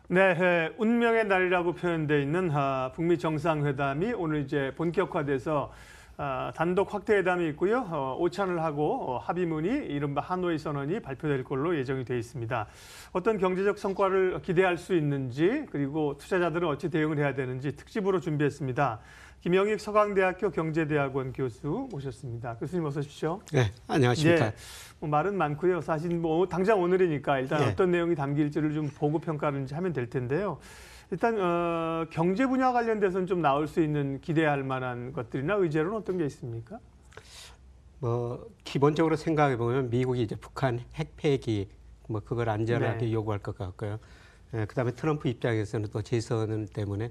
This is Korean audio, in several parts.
네, 운명의 날이라고 표현되어 있는 북미 정상회담이 오늘 이제 본격화돼서 단독 확대 회담이 있고요. 오찬을 하고 합의문이 이른바 하노이 선언이 발표될 걸로 예정이 되어 있습니다. 어떤 경제적 성과를 기대할 수 있는지 그리고 투자자들은 어찌 대응을 해야 되는지 특집으로 준비했습니다. 김영익 서강대학교 경제대학원 교수 모셨습니다. 교수님 어서 오십시오. 네, 안녕하십니까. 네, 말은 많고요. 사실 당장 오늘이니까 일단 네. 어떤 내용이 담길지를 좀 보고 평가를 하면 될 텐데요. 일단 경제 분야 관련돼서는 좀 나올 수 있는 기대할 만한 것들이나 의제로는 어떤 게 있습니까? 기본적으로 생각해 보면 미국이 이제 북한 핵 폐기 그걸 안전하게 네. 요구할 것 같고요. 그다음에 트럼프 입장에서는 또 재선 때문에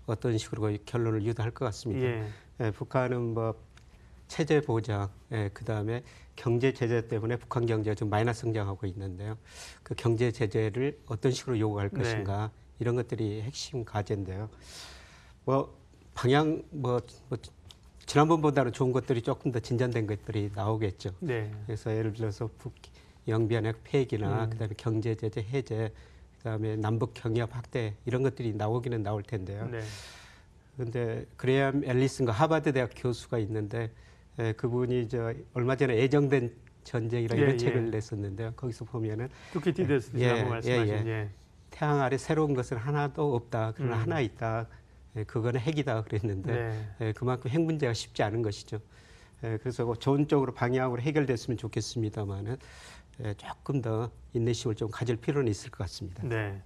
어떤 식으로 결론을 유도할 것 같습니다. 북한은 체제 보장, 그다음에 경제 제재 때문에 북한 경제가 좀 마이너스 성장하고 있는데요. 그 경제 제재를 어떤 식으로 요구할 것인가 이런 것들이 핵심 과제인데요. 방향 지난번보다는 좋은 것들이 조금 더 진전된 것들이 나오겠죠. 네. 그래서 예를 들어서 영변 핵 폐기나 그다음에 경제 제재 해제, 그다음에 남북 경협 확대 이런 것들이 나오기는 나올 텐데요. 그런데 그레이엄 앨리슨과 하버드 대학 교수가 있는데 그분이 얼마 전에 애정된 전쟁이라는 이런 책을 냈었는데요. 거기서 보면은 투키티데스라고 말씀하신 태양 아래 새로운 것은 하나도 없다. 그러나 하나 있다. 그거는 핵이다 그랬는데 그만큼 핵 문제가 쉽지 않은 것이죠. 그래서 좋은 쪽으로 방향으로 해결됐으면 좋겠습니다만은 조금 더 인내심을 좀 가질 필요는 있을 것 같습니다. 네.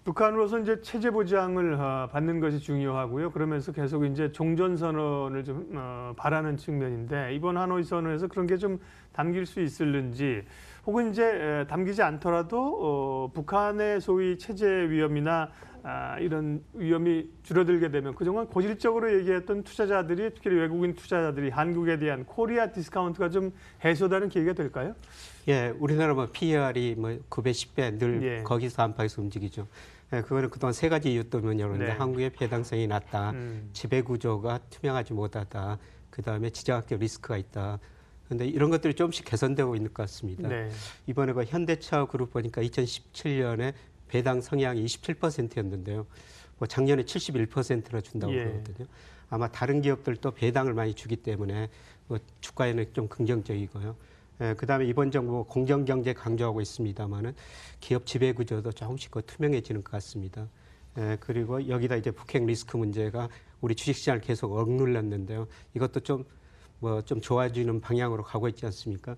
북한으로서 이제 체제 보장을 받는 것이 중요하고요. 그러면서 계속 이제 종전 선언을 좀 바라는 측면인데 이번 하노이 선언에서 그런 게 좀 담길 수 있을는지, 혹은 이제 담기지 않더라도 북한의 소위 체제 위험이나 이런 위험이 줄어들게 되면 그동안 고질적으로 얘기했던 투자자들이, 특히 외국인 투자자들이 한국에 대한 코리아 디스카운트가 좀 해소되는 계기가 될까요? 예, 우리나라 PER이 9배, 10배 늘 거기서 안팎에서 움직이죠. 그거는 그동안 세 가지 이유 때문이었는데 한국의 배당성이 낮다, 지배 구조가 투명하지 못하다, 그다음에 지정학적 리스크가 있다. 그런데 이런 것들이 조금씩 개선되고 있는 것 같습니다. 이번에 현대차 그룹 보니까 2017년에 배당 성향이 27%였는데요. 작년에 71%나 준다고 그러거든요. 아마 다른 기업들도 배당을 많이 주기 때문에 주가에는 좀 긍정적이고요. 그다음에 이번 정부 공정경제 강조하고 있습니다만은 기업 지배 구조도 조금씩 투명해지는 것 같습니다. 그리고 여기다 이제 북핵 리스크 문제가 우리 주식시장을 계속 억눌렀는데요. 이것도 좀 좋아지는 방향으로 가고 있지 않습니까?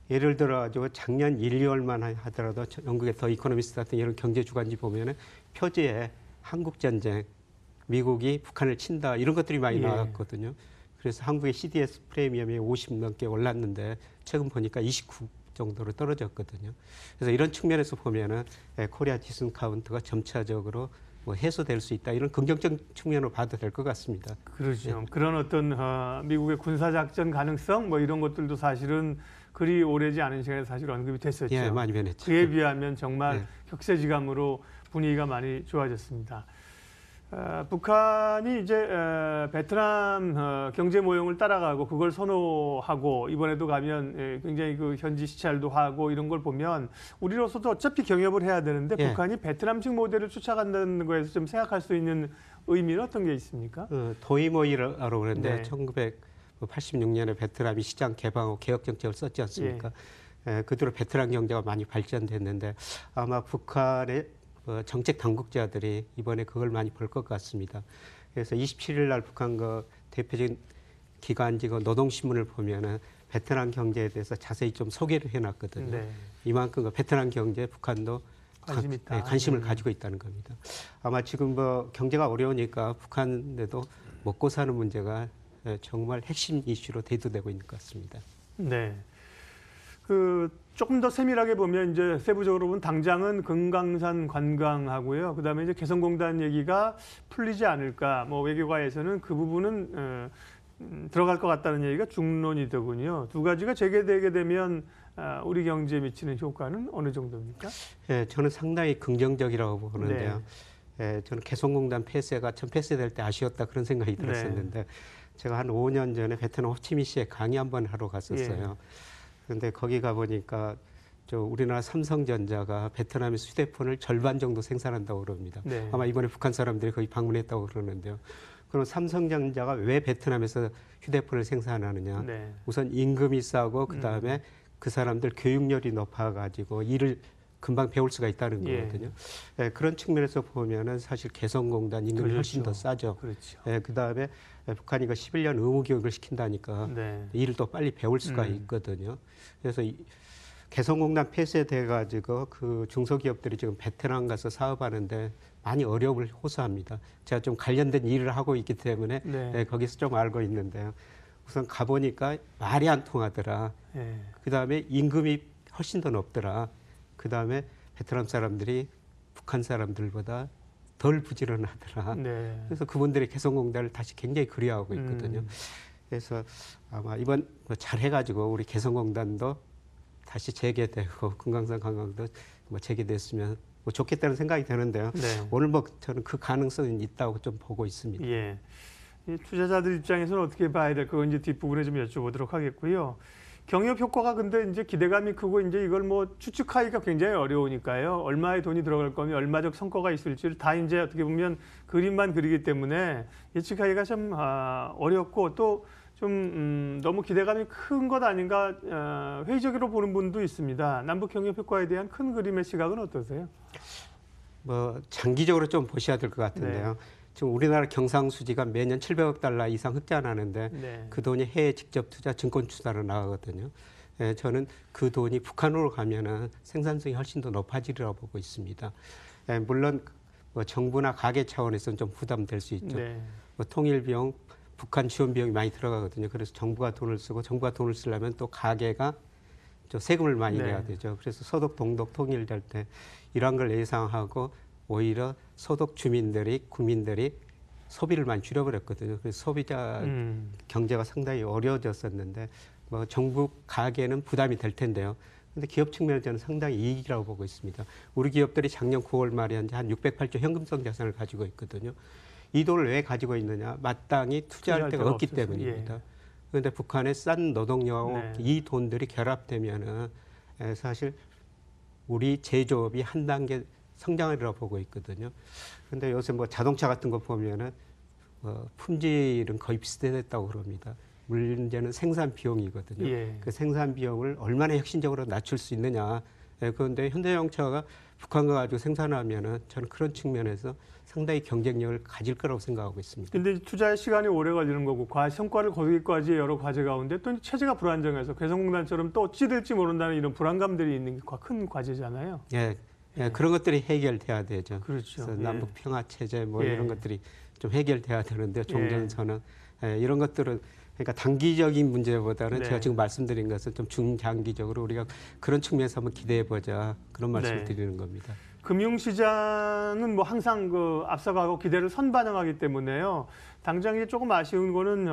예를 들어 작년 1, 2월만 하더라도 영국의 더 이코노미스트 같은 이런 경제 주간지 보면은 표지에 한국 전쟁, 미국이 북한을 친다 이런 것들이 많이 나왔거든요. 그래서 한국의 CDS 프리미엄이 50 넘게 올랐는데 최근 보니까 29 정도로 떨어졌거든요. 그래서 이런 측면에서 보면은 코리아 디스카운트가 점차적으로 해소될 수 있다, 이런 긍정적 측면으로 봐도 될 것 같습니다. 그렇죠. 그런 어떤 미국의 군사작전 가능성 이런 것들도 사실은 그리 오래지 않은 시간에 사실 언급이 됐었죠. 예, 많이 변했죠. 그에 비하면 정말 격세지감으로 분위기가 많이 좋아졌습니다. 북한이 이제 베트남 경제 모형을 따라가고 그걸 선호하고 이번에도 가면 굉장히 현지 시찰도 하고 이런 걸 보면 우리로서도 어차피 경협을 해야 되는데 북한이 베트남식 모델을 쫓아간다는 거에서 좀 생각할 수 있는 의미는 어떤 게 있습니까? 도이모이라고 그러는데 1986년에 베트남이 시장 개방하고 개혁 정책을 썼지 않습니까? 그 뒤로 베트남 경제가 많이 발전됐는데 아마 북한의 정책 당국자들이 이번에 그걸 많이 볼 것 같습니다. 그래서 27일 날 북한 대표적인 기관지 노동신문을 보면은 베트남 경제에 대해서 자세히 좀 소개를 해놨거든요. 이만큼 베트남 경제에 북한도 관심을 가지고 있다는 겁니다. 아마 지금 경제가 어려우니까 북한에도 먹고 사는 문제가 정말 핵심 이슈로 대두되고 있는 것 같습니다. 네. 조금 더 세밀하게 보면 이제 세부적으로 보면 당장은 금강산 관광하고요. 그다음에 이제 개성공단 얘기가 풀리지 않을까. 외교가에서는 그 부분은 들어갈 것 같다는 얘기가 중론이더군요. 두 가지가 재개되게 되면 우리 경제에 미치는 효과는 어느 정도입니까? 저는 상당히 긍정적이라고 보는데요. 저는 개성공단 폐쇄가 전 폐쇄될 때 아쉬웠다 그런 생각이 들었었는데 제가 한 5년 전에 베트남 호치민시에 강의 한번 하러 갔었어요. 그런데 거기 가 보니까 우리나라 삼성전자가 베트남에서 휴대폰을 절반 정도 생산한다고 그럽니다. 네. 아마 이번에 북한 사람들이 거기 방문했다고 그러는데요. 그럼 삼성전자가 왜 베트남에서 휴대폰을 생산하느냐? 네. 우선 임금이 싸고 그다음에 그 사람들 교육열이 높아가지고 일을 금방 배울 수가 있다는 거거든요. 예, 그런 측면에서 보면은 사실 개성공단 임금이 그렇죠. 훨씬 더 싸죠. 그렇죠. 예, 그다음에 북한이 그 11년 의무 교육을 시킨다니까 네. 일을 또 빨리 배울 수가 있거든요. 그래서 개성공단 폐쇄돼 가지고 그 중소기업들이 지금 베트남 가서 사업하는데 많이 어려움을 호소합니다. 제가 좀 관련된 일을 하고 있기 때문에 네. 예, 거기서 좀 알고 있는데요. 우선 가보니까 말이 안 통하더라. 네. 그다음에 임금이 훨씬 더 높더라. 그다음에 베트남 사람들이 북한 사람들보다 덜 부지런하더라. 네. 그래서 그분들이 개성공단을 다시 굉장히 그리워하고 있거든요. 그래서 아마 이번 뭐 잘해가지고 우리 개성공단도 다시 재개되고 금강산 관광도 뭐 재개됐으면 뭐 좋겠다는 생각이 드는데요. 네. 오늘 뭐 저는 그 가능성이 있다고 좀 보고 있습니다. 예. 이 투자자들 입장에서는 어떻게 봐야 될까 이제 뒷부분에 좀 여쭤보도록 하겠고요. 경협 효과가 근데 이제 기대감이 크고 이제 이걸 뭐 추측하기가 굉장히 어려우니까요. 얼마의 돈이 들어갈 거면 얼마적 성과가 있을지를 다 이제 어떻게 보면 그림만 그리기 때문에 예측하기가 좀 어렵고 또 좀 너무 기대감이 큰 것 아닌가 회의적으로 보는 분도 있습니다. 남북 경협 효과에 대한 큰 그림의 시각은 어떠세요? 뭐 장기적으로 좀 보셔야 될 것 같은데요. 네. 지금 우리나라 경상수지가 매년 700억 달러 이상 흑자나는데 네. 그 돈이 해외 직접 투자, 증권 투자로 나가거든요. 예, 저는 그 돈이 북한으로 가면은 생산성이 훨씬 더 높아지리라고 보고 있습니다. 예, 물론 뭐 정부나 가계 차원에서는 좀 부담될 수 있죠. 네. 뭐 통일 비용, 북한 지원 비용이 많이 들어가거든요. 그래서 정부가 돈을 쓰고 정부가 돈을 쓰려면 또 가계가 저 세금을 많이 네. 내야 되죠. 그래서 소득 동독 통일될 때 이러한 걸 예상하고 오히려 소득 주민들이 국민들이 소비를 많이 줄여버렸거든요. 그래서 소비자 경제가 상당히 어려워졌었는데 뭐 정부 가계는 부담이 될 텐데요. 근데 기업 측면에서 저는 상당히 이익이라고 보고 있습니다. 우리 기업들이 작년 9월 말에 한 608조 현금성 자산을 가지고 있거든요. 이 돈을 왜 가지고 있느냐? 마땅히 투자할 데가 없기 때문입니다. 예. 그런데 북한의 싼 노동력하고 네. 이 돈들이 결합되면은 사실 우리 제조업이 한 단계 성장하리라고 보고 있거든요. 그런데 요새 뭐 자동차 같은 거 보면은 품질은 거의 비슷해졌다고 그럽니다. 문제는 생산 비용이거든요. 예. 그 생산 비용을 얼마나 혁신적으로 낮출 수 있느냐. 그런데 현대자동차가 북한과 가지고 생산하면은 저는 그런 측면에서 상당히 경쟁력을 가질 거라고 생각하고 있습니다. 근데 투자의 시간이 오래 걸리는 거고 성과를 거두기까지의 여러 과제 가운데 또 체제가 불안정해서 개성공단처럼 또 어찌 될지 모른다는 이런 불안감들이 있는 게 큰 과제잖아요. 예, 그런 것들이 해결돼야 되죠. 그렇죠. 그래서 남북 평화 체제 뭐 예. 이런 것들이 좀 해결돼야 되는데 종전선언 이런 것들은 그러니까 단기적인 문제보다는 네. 제가 지금 말씀드린 것은 좀 중장기적으로 우리가 그런 측면에서 한번 기대해 보자 그런 말씀을 네. 드리는 겁니다. 금융시장은 뭐 항상 그 앞서가고 기대를 선반영하기 때문에요. 당장 이제 조금 아쉬운 거는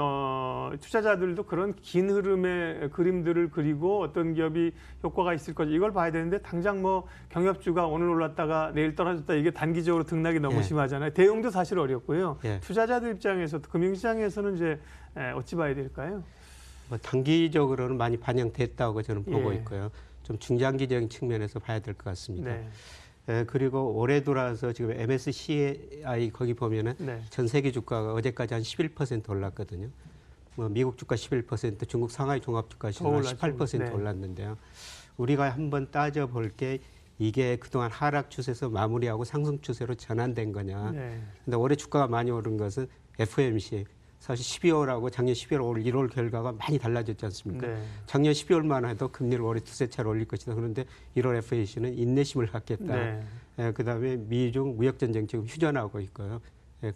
투자자들도 그런 긴 흐름의 그림들을 그리고 어떤 기업이 효과가 있을 거지 이걸 봐야 되는데 당장 뭐 경협주가 오늘 올랐다가 내일 떨어졌다 이게 단기적으로 등락이 너무 예. 심하잖아요. 대응도 사실 어렵고요. 예. 투자자들 입장에서 금융시장에서는 이제 어찌 봐야 될까요? 뭐 단기적으로는 많이 반영됐다고 저는 보고 예. 있고요. 좀 중장기적인 측면에서 봐야 될 것 같습니다. 네. 그리고 올해 들어와서 지금 MSCI 거기 보면은 네. 전 세계 주가가 어제까지 한 11% 올랐거든요. 뭐 미국 주가 11%, 중국 상하이 종합 주가 더 올랐죠. 18% 네. 올랐는데요. 우리가 한번 따져 볼 게 이게 그동안 하락 추세에서 마무리하고 상승 추세로 전환된 거냐. 네. 근데 올해 주가가 많이 오른 것은 FOMC 사실 12월하고 작년 12월, 올 1월 결과가 많이 달라졌지 않습니까? 네. 작년 12월만 해도 금리를 올해 두세 차례 올릴 것이다. 그런데 1월 FOMC는 인내심을 갖겠다. 네. 그다음에 미중 무역전쟁 지금 휴전하고 있고요.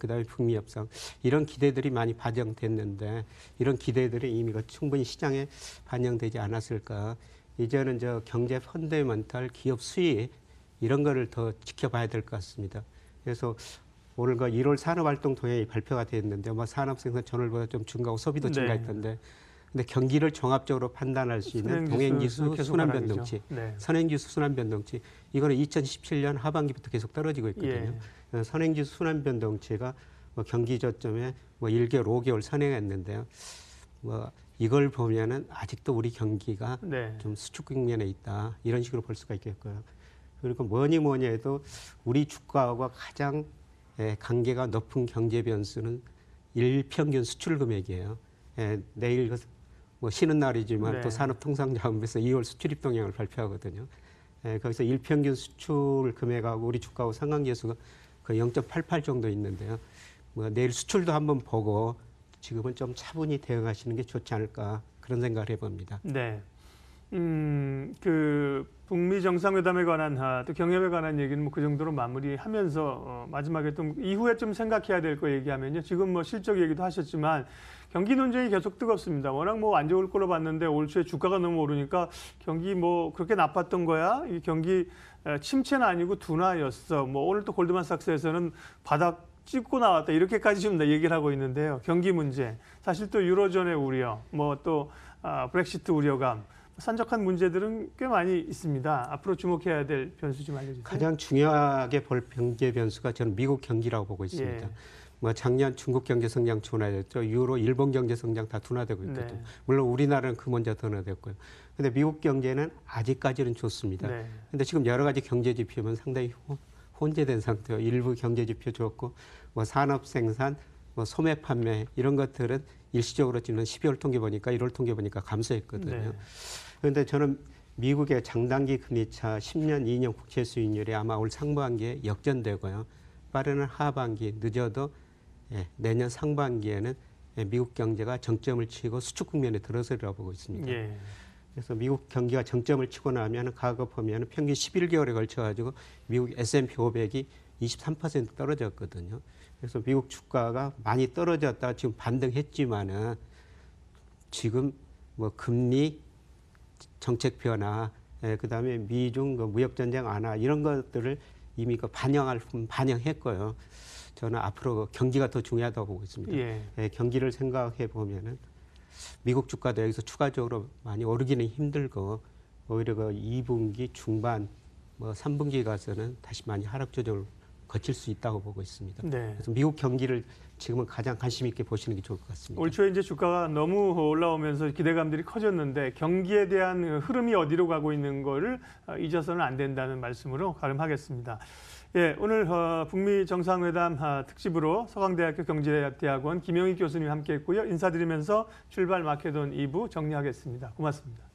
그다음에 북미 협상 이런 기대들이 많이 반영됐는데 이런 기대들이 이미 충분히 시장에 반영되지 않았을까. 이제는 저 경제 펀더멘탈 기업 수익 이런 거를 더 지켜봐야 될 것 같습니다. 그래서 오늘 그 1월 산업활동 동향이 발표가 됐는데 뭐 산업생산 전월보다 좀 증가하고 소비도 네. 증가했던데 근데 경기를 종합적으로 판단할 수 있는 동행지수 순환변동치, 네. 선행지수 순환변동치 이거는 2017년 하반기부터 계속 떨어지고 있거든요. 예. 선행지수 순환변동치가 뭐 경기 저점에 뭐 1개월, 5개월 선행했는데요. 뭐 이걸 보면은 아직도 우리 경기가 네. 좀 수축 국면에 있다. 이런 식으로 볼 수가 있겠고요. 그리고 뭐니 해도 우리 주가와 가장 관계가 높은 경제 변수는 일평균 수출 금액이에요. 내일 뭐 쉬는 날이지만 네. 또 산업통상자원부에서 2월 수출입 동향을 발표하거든요. 거기서 일평균 수출 금액하고 우리 주가하고 상관계수가 거의 0.88 정도 있는데요. 뭐 내일 수출도 한번 보고 지금은 좀 차분히 대응하시는 게 좋지 않을까 그런 생각을 해봅니다. 네. 그 북미 정상회담에 관한 또 경협에 관한 얘기는 뭐 그 정도로 마무리하면서 마지막에 또 이후에 좀 생각해야 될 거 얘기하면요. 지금 뭐 실적 얘기도 하셨지만 경기 논쟁이 계속 뜨겁습니다. 워낙 뭐 안 좋을 걸로 봤는데 올 초에 주가가 너무 오르니까 경기 뭐 그렇게 나빴던 거야? 이 경기 침체는 아니고 둔화였어. 뭐 오늘 또 골드만삭스에서는 바닥 찍고 나왔다 이렇게까지 지금 얘기를 하고 있는데요. 경기 문제, 사실 또 유로존의 우려, 뭐 또 브렉시트 우려감, 산적한 문제들은 꽤 많이 있습니다. 앞으로 주목해야 될 변수 좀 알려주세요. 가장 중요하게 볼 경제 변수가 저는 미국 경기라고 보고 있습니다. 예. 뭐 작년 중국 경제 성장 둔화됐죠. 유로, 일본 경제 성장 다 둔화되고 있거든요. 네. 물론 우리나라는 그 먼저 둔화됐고요. 근데 미국 경제는 아직까지는 좋습니다. 네. 근데 지금 여러 가지 경제 지표면 상당히 혼재된 상태예요. 일부 경제 지표 좋고 뭐 산업 생산, 뭐 소매 판매 이런 것들은 일시적으로 지난 12월 통계 보니까 1월 통계 보니까 감소했거든요. 네. 그런데 저는 미국의 장단기 금리차 10년, 2년 국채 수익률이 아마 올 상반기에 역전되고요. 빠르는 하반기, 늦어도 내년 상반기에는 미국 경제가 정점을 치고 수축 국면에 들어서리라고 보고 있습니다. 예. 그래서 미국 경기가 정점을 치고 나면 과거 보면 평균 11개월에 걸쳐가지고 미국 S&P 500이 23% 떨어졌거든요. 그래서 미국 주가가 많이 떨어졌다가 지금 반등했지만은 지금 뭐 금리 정책 변화, 그다음에 미중 무역 전쟁 완화 이런 것들을 이미 반영했고요. 저는 앞으로 경기가 더 중요하다고 보고 있습니다. 예. 경기를 생각해 보면은 미국 주가도 여기서 추가적으로 많이 오르기는 힘들고 오히려 그 2분기 중반, 뭐 3분기 가서는 다시 많이 하락 조정을 거칠 수 있다고 보고 있습니다. 네. 그래서 미국 경기를 지금은 가장 관심 있게 보시는 게 좋을 것 같습니다. 올 초에 이제 주가가 너무 올라오면서 기대감들이 커졌는데 경기에 대한 흐름이 어디로 가고 있는 거를 잊어서는 안 된다는 말씀으로 가름하겠습니다. 예, 오늘 북미 정상회담 특집으로 서강대학교 경제대학원 김영희 교수님 함께했고요. 인사드리면서 출발 마케돈 2부 정리하겠습니다. 고맙습니다.